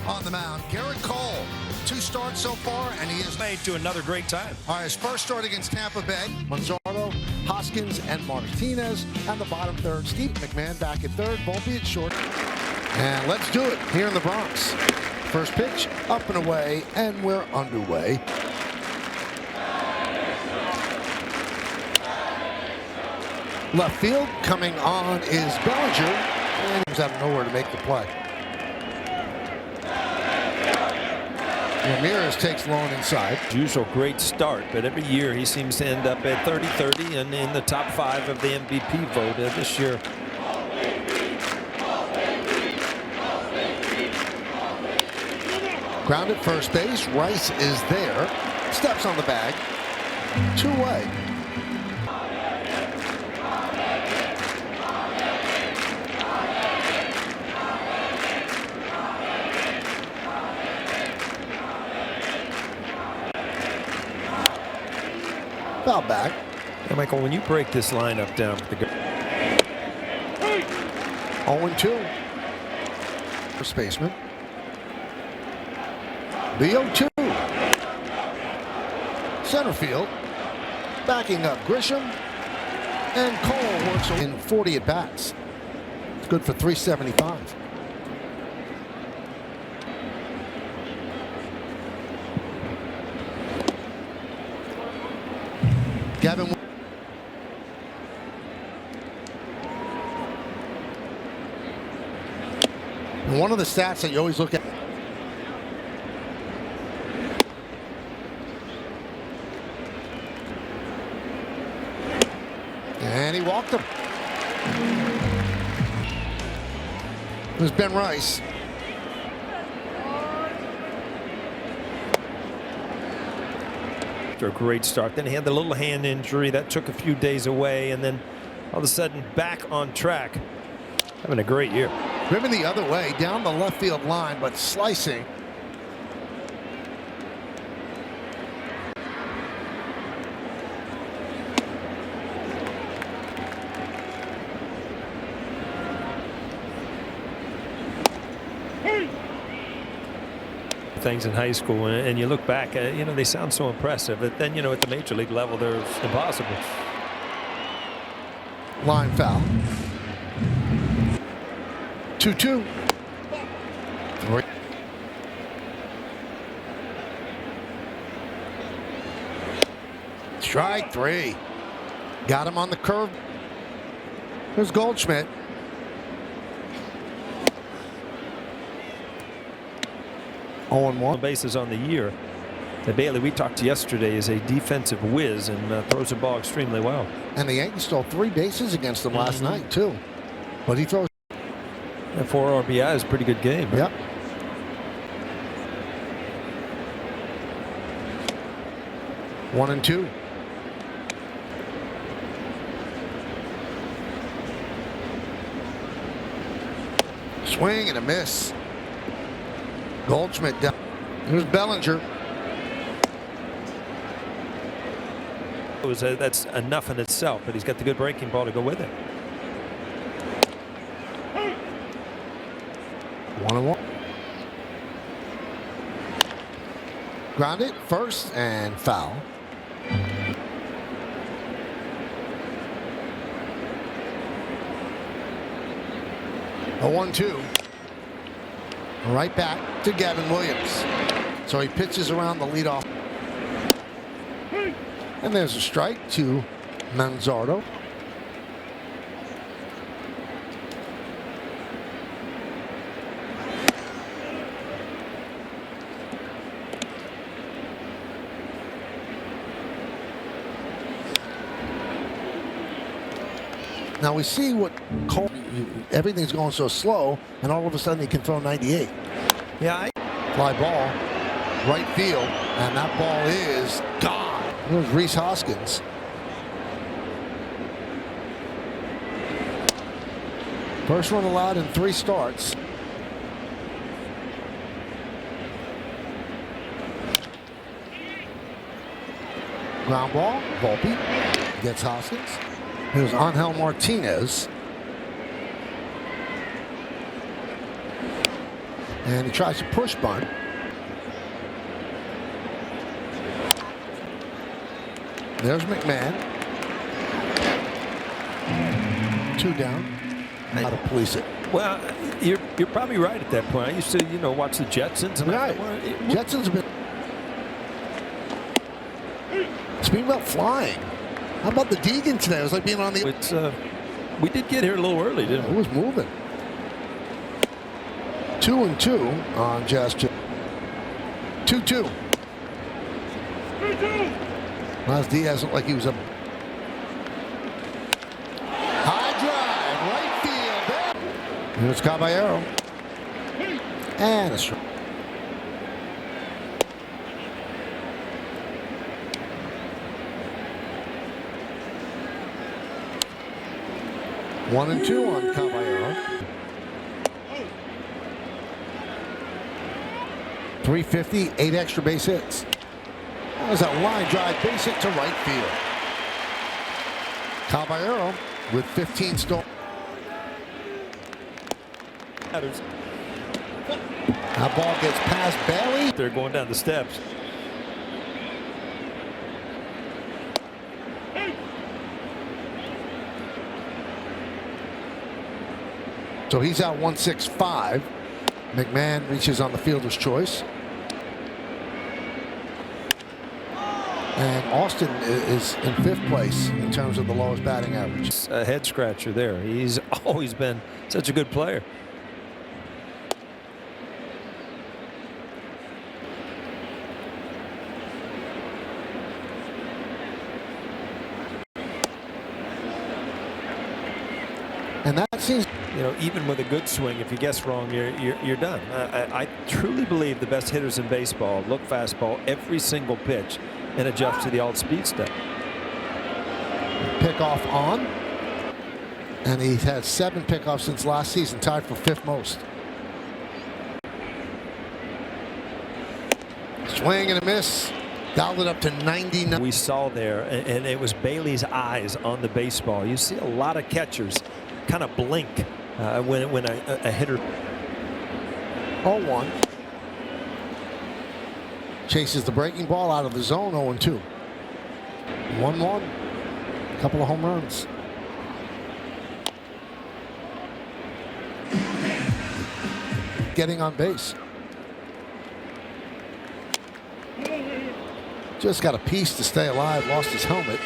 on the mound. Garrett Cole, 2 starts so far, and he is made to another great time. All right, his first start against Tampa Bay. Manzardo, Hoskins, and Martinez. And the bottom third, Steve McMahon back at third, Volpe at short. And let's do it here in the Bronx. First pitch, up and away, and we're underway. Left field, coming on is Bellinger, and he's out of nowhere to make the play. Ramirez takes low and inside. Usual great start, but every year he seems to end up at 30-30 and in the top 5 of the MVP vote this year. Ground at first base. Rice is there. Steps on the bag. 2-way. Foul back. Yeah, Michael, when you break this lineup down for the 0-2. First baseman. The 0-2. Center field. Backing up Grisham. And Cole works in 40 at bats. It's good for 375. Gavin. One of the stats that you always look at. And he walked him. There's Ben Rice. After a great start, then he had the little hand injury that took a few days away, and then all of a sudden back on track, having a great year. Ripping the other way down the left field line, but slicing. Things in high school, and you look back, you know, they sound so impressive, but then, you know, at the major league level, they're impossible. Line foul. 2-2. 3. Strike 3. Got him on the curve. There's Goldschmidt. Bases on the year. Bailey, we talked yesterday, is a defensive whiz and throws the ball extremely well. And the Yankees stole 3 bases against him last night too. But he throws. And 4 RBI is a pretty good game. Yep. One and 2. Swing and a miss. Goldschmidt down. Here's Bellinger. That's enough in itself, but he's got the good breaking ball to go with it. 1-1. Grounded first and foul. A 1-2. Right back to Gavin Williams. So he pitches around the leadoff. And there's a strike to Manzardo. Now we see what Cole, everything's going so slow, and all of a sudden he can throw 98. Yeah. Fly ball, right field, and that ball is gone. There's Rhys Hoskins. First run allowed in 3 starts. Ground ball, Volpe gets Hoskins. Here's Angel Martinez. And he tries to push bunt. There's McMahon. 2 down. How to police it. Well, you're probably right at that point. I used to, watch the Jetsons. And Right. Jetsons have been. Speaking about flying, how about the Deegan today? It was like being on the. It's we did get here a little early, didn't we? It was moving. 2-2 on just 2-2. Miles Diaz looked like he was a high drive, right field. Here's Caballero. And a strike. One and 2 on Caballero. 350, 8 extra base hits. That was a line drive base hit to right field. Caballero with 15 stolen. That ball gets past Bailey. They're going down the steps. So he's out 1-6-5. McMahon reaches on the fielder's choice. And Austin is in 5th place in terms of the lowest batting average. A head scratcher there. He's always been such a good player. And that seems, even with a good swing, if you guess wrong, you're done. I truly believe the best hitters in baseball look fastball every single pitch and adjust to the all-speed step. pickoff on. And he's had 7 pickoffs since last season, tied for 5th most. Swing and a miss. Dialed it up to 99. We saw there, and it was Bailey's eyes on the baseball. You see a lot of catchers kind of blink when a hitter. 0-1. Chases the breaking ball out of the zone. 0-2. 1-1. A couple of home runs. Getting on base. Just got a piece to stay alive. Lost his helmet.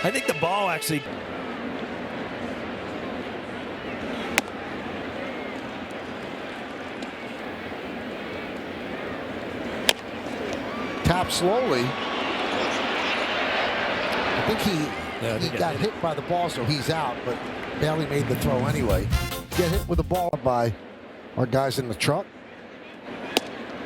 I think the ball actually. Tap slowly. I think he got hit by the ball, so he's out. But Bailey made the throw anyway. Get hit with the ball by our guys in the truck.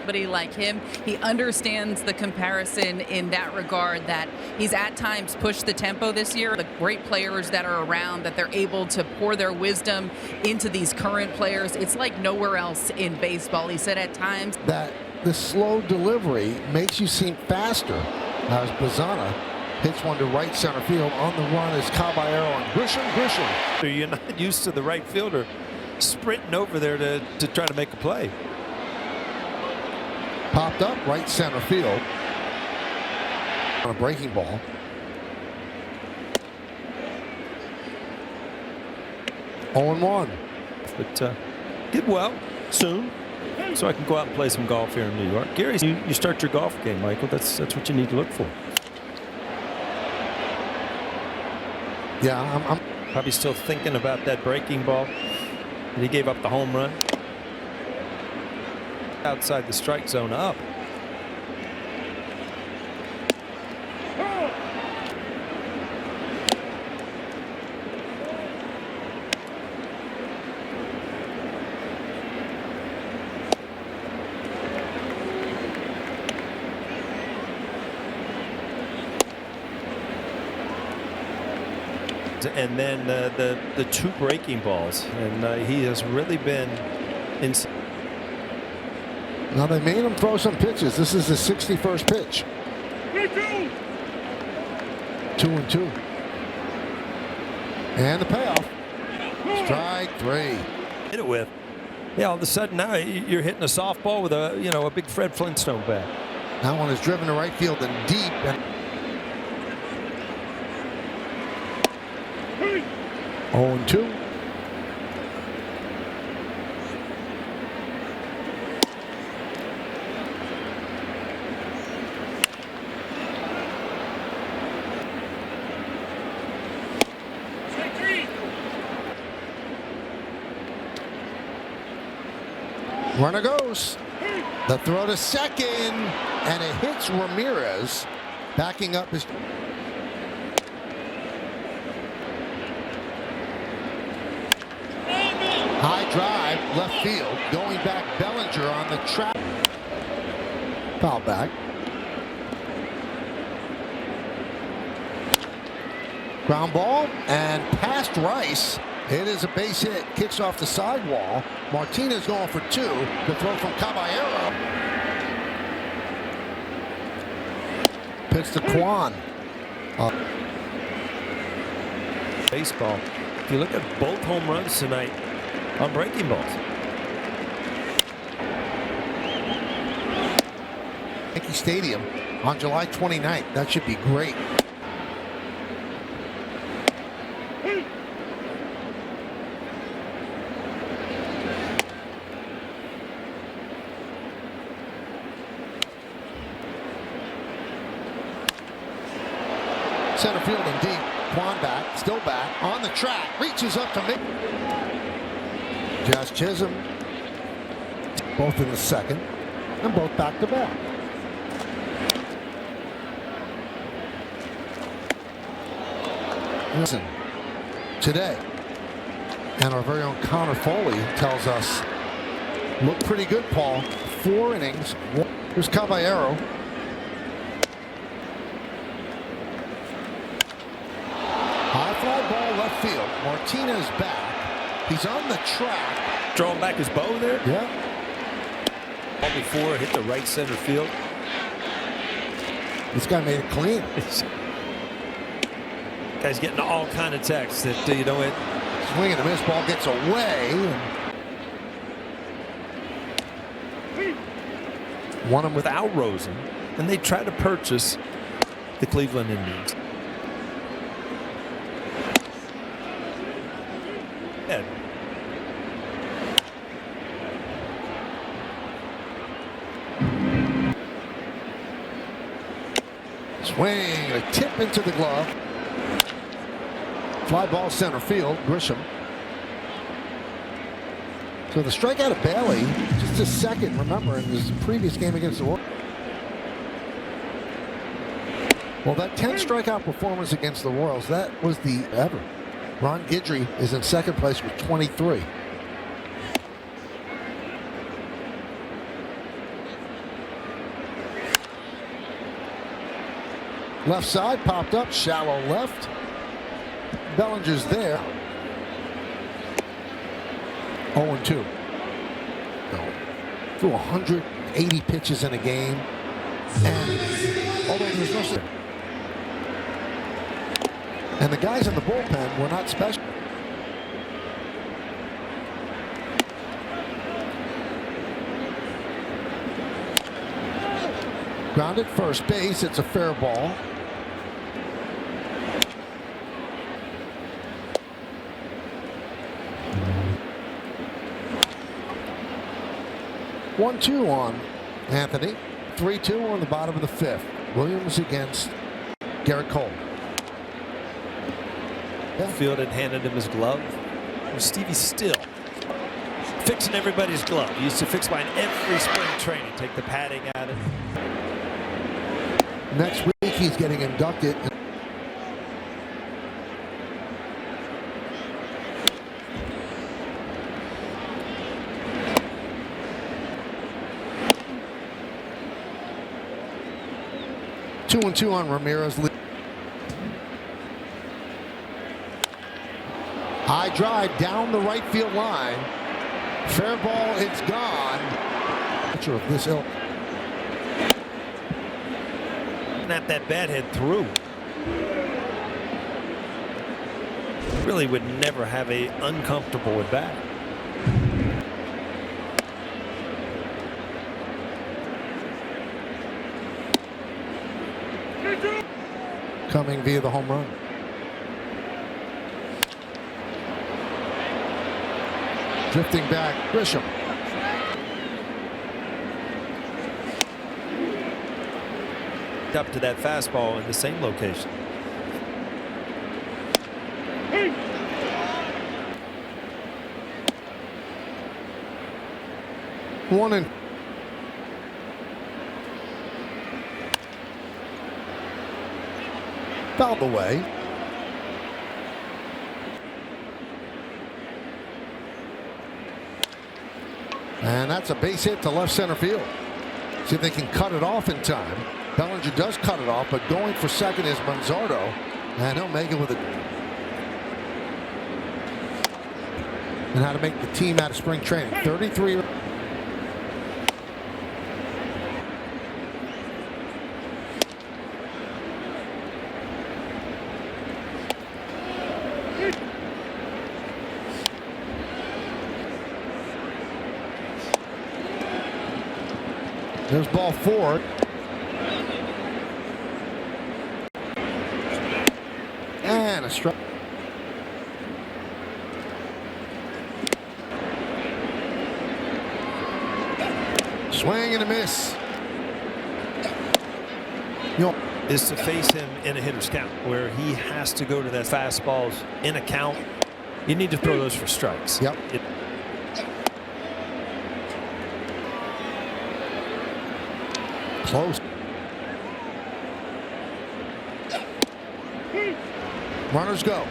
Somebody like him, he understands the comparison in that regard, that he's at times pushed the tempo this year. The great players that are around, that they're able to pour their wisdom into these current players. It's like nowhere else in baseball. He said at times that the slow delivery makes you seem faster. As Bazana hits one to right center field. On the run is Caballero and Grisham. You're not used to the right fielder sprinting over there to try to make a play. Popped up right center field on a breaking ball. 0-1. But get well soon, so I can go out and play some golf here in New York. Gary, you start your golf game, Michael. That's what you need to look for. Yeah, I'm probably still thinking about that breaking ball, and he gave up the home run. Outside the strike zone up. And then the 2 breaking balls, and he has really been in. Now they made him throw some pitches. This is his 61st pitch. 2-2. And the payoff. Strike 3. Hit it with. Yeah, all of a sudden now you're hitting a softball with a big Fred Flintstone bat. That one is driven to right field and deep. And 0-2. Runner goes. The throw to second, and it hits Ramirez, backing up his. High drive, left field, going back. Bellinger on the trap. Foul back. Ground ball and past Rice. It is a base hit. Kicks off the sidewall. Martinez going for 2. The throw from Caballero. Pitch to Kwan. Baseball. If you look at both home runs tonight on breaking balls. Yankee Stadium on July 29th. That should be great. Center field and deep. Kwan back, still back, on the track, reaches up to make. Josh Chisholm, both in the second, and both back to back. Listen, today, and our very own Connor Foley tells us, look pretty good, Paul. 4 innings. Here's Caballero. High fly ball left field. Martinez back. He's on the track. Drawing back his bow there. Yeah. Ball before it hit the right center field. This guy made it clean. Guy's getting all kind of texts that Swing and a miss. Ball gets away. Won him without Rosen, and they try to purchase the Cleveland Indians. Ed. Swing, a tip into the glove. Fly ball center field. Grisham. So the strikeout of Bailey, just a second, remember, in his previous game against the Orioles. Well, that 10 strikeout performance against the Royals, that was the ever. Ron Guidry is in second place with 23. Left side popped up, shallow left. Bellinger's there. 0-2. No. Threw 180 pitches in a game. And although there's no. And the guys in the bullpen were not special. Grounded first base. It's a fair ball. One-two on Anthony. 3-2 on the bottom of the 5th. Williams against Garrett Cole. Field had handed him his glove. Stevie Still fixing everybody's glove. He used to fix mine every spring training. Take the padding out of it. Next week he's getting inducted. Two and two on Ramirez. High drive down the right field line. Fair ball, it's gone. Picture of this ilk. That bat head through. Really would never have a uncomfortable at bat. coming via the home run. Drifting back, Grisham. Up to that fastball in the same location. One and fouled away. And that's a base hit to left center field. See if they can cut it off in time. Bellinger does cut it off, but going for second is Manzardo, and he'll make it with it. And how to make the team out of spring training. 33. There's ball 4. And a strike. Swing and a miss. Is to face him in a hitter's count where he has to go to that fastballs in a count. You need to throw those for strikes. Yep. Close. Runners go.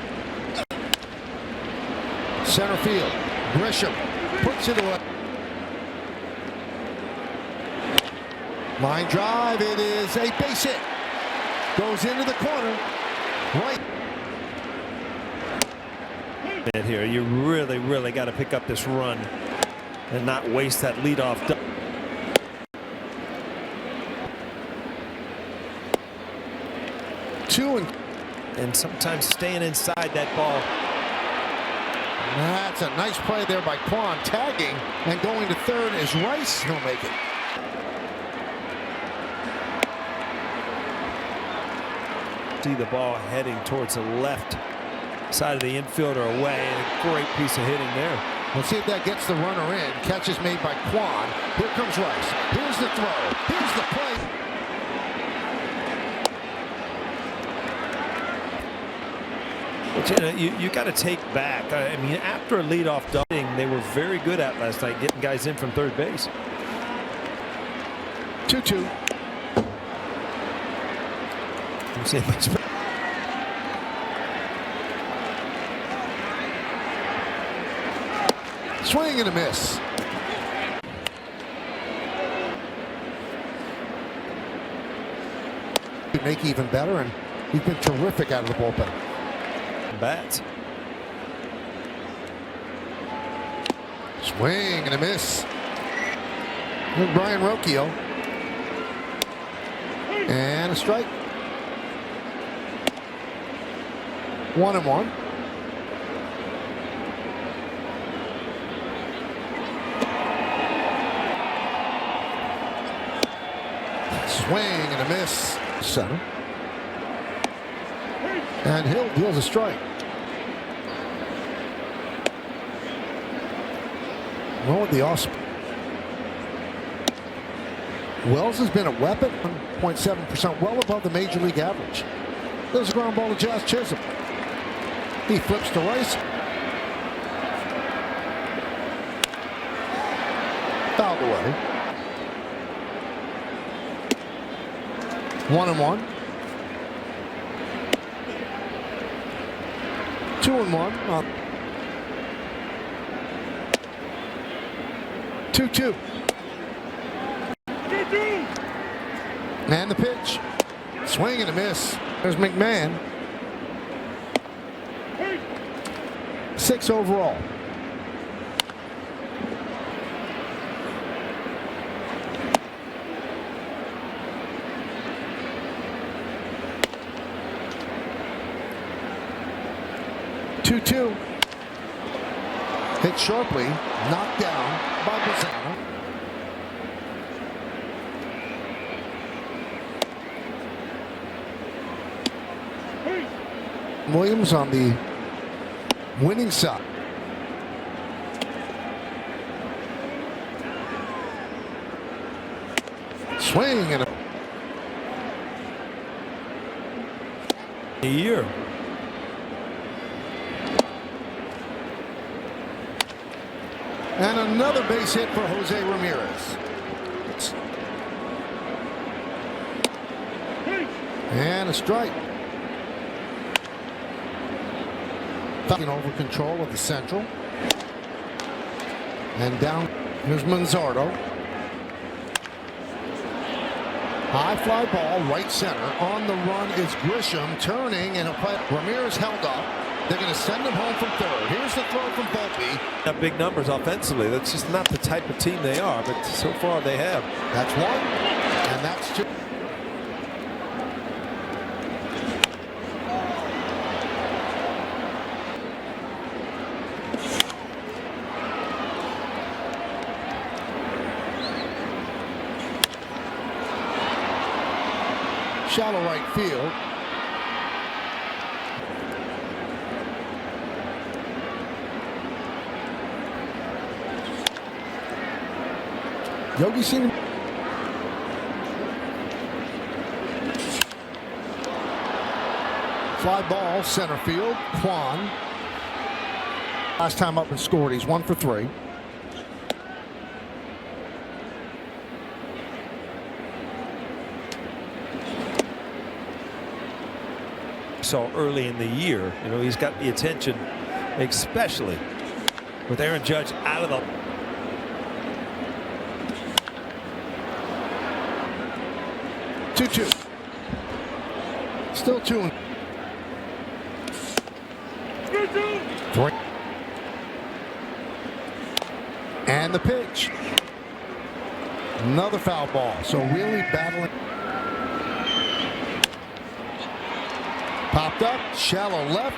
Center field. Grisham puts it away. Line drive. It is a base hit. Goes into the corner. Right. And here, you really got to pick up this run and not waste that leadoff. And sometimes staying inside that ball. That's a nice play there by Quan, tagging and going to third is Rice. He'll make it. See the ball heading towards the left side of the infielder away, and a great piece of hitting there. Let's see if that gets the runner in. Catch is made by Quan. Here comes Rice. Here's the throw. Here's the play. But you got to take back. I mean, after a leadoff double, they were very good at last night, getting guys in from third base. 2-2. Swing and a miss. Could make even better, and he's been terrific out of the bullpen. Bats. Swing and a miss. Here's Brian Rocchio. And a strike. 1-1. Swing and a miss. Center. And Hill deals a strike. Well, with the off. Wells has been a weapon, 1.7%, well above the major league average. There's a ground ball to Josh Chisholm. He flips to Rice. Fouled away. 1-1. 2-1. 2-2. And the pitch. Swing and a miss. There's McMahon. 6 overall. Two. Hit sharply, knocked down by Bazzano. Williams on the winning side. Swing and a year. And another base hit for Jose Ramirez. And a strike. Over control of the central. And down. Here's Manzardo. High fly ball, right center. On the run is Grisham, turning, and Ramirez held up. They're going to send him home from third. Here's the throw from Volpe. Got big numbers offensively. That's just not the type of team they are, but so far they have. That's one, and that's two. Shallow right field. Yogi seen him. Fly ball, center field. Kwan. Last time up and scored. He's 1 for 3. So early in the year, you know, he's got the attention, especially with Aaron Judge out of the. Two. Still 2. 3. And the pitch. Another foul ball. So really battling. Popped up, shallow left.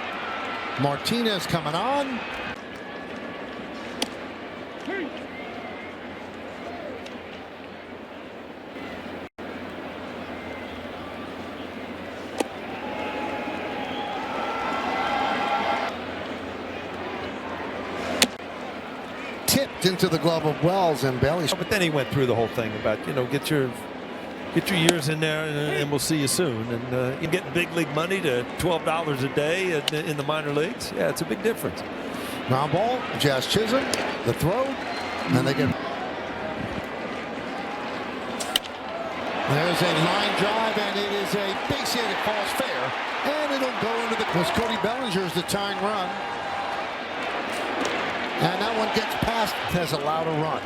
Martinez coming on. Tipped into the glove of Wells and Bailey. But then he went through the whole thing about, you know, get your years in there, and we'll see you soon. And you get big league money to $12 a day in the minor leagues. Yeah, it's a big difference. Ground ball, Jazz Chisholm, the throw, and they get. There's a line drive, and it is a base hit. It falls fair, and it'll go into the. Was Cody Bellinger's the tying run, and that one gets past. Has allowed a run.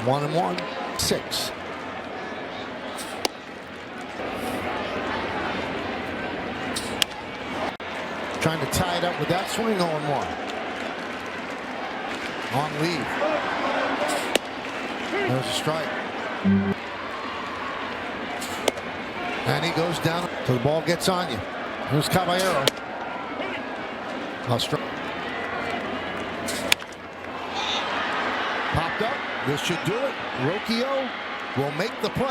1-1. 6. Trying to tie it up with that swing. 0-1. On lead. There's a strike. And he goes down. So the ball gets on you. Here's Caballero. A strike. Popped up. This should do it. Rocchio will make the play.